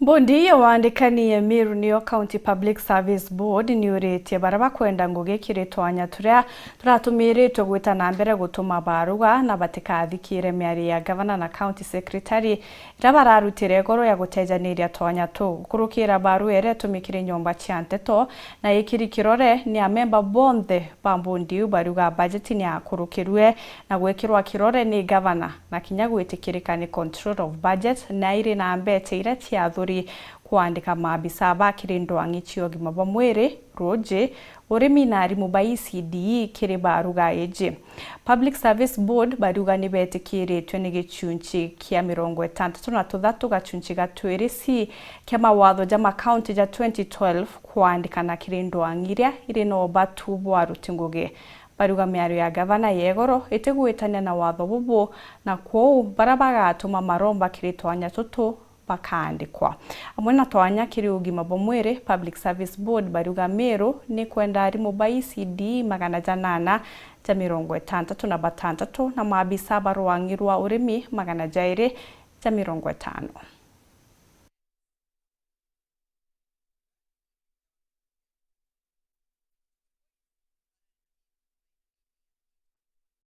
Mbundi ya WAANDIKANI ya Meru niyo County Public Service Board ni uretie baraba kwenda ngugi kiritwanya turia turatumiritwe gwita nambere gutuma BARIUGA na batikathikire miari ya governor na county secretary ira bararutire goro ya gutejaniria twanya tu kurukira BARIUGA ere tumikire nyomba cia nteto na ikiri kirore ni a member bonthe ba Mbundi BARIUGA BAGETA ni akurukirwe na gwekirwa kirore ni governor na kinya gwitikirika ni control of budget na IRINA MBECA ira tiathuri kuandika MAABICA bakiri ndwangi ciogima bwa mwiri roje urimi na arimu ba ECD kiri BARIUGA eje. Public Service Board BARIUGA ni betikiritwe ni gicunci kia 63 gacunci gatwiri si kia mawatho jama county ja 2012 kuandikana kiri ndwangi iria iri no batu bwa rutingugi. BARIUGA miario ya gavana yegoro itegwitania na watho bubu na kwou barabaga atuma maromba kiri twanya tutu bakandikwa. Amwe na twanya kiri ugima bwa mwiri Public Service Board BARIUGA Meru ni kwenda arimu ba ECD 866 na MAABICA barwangirwa urimi 250.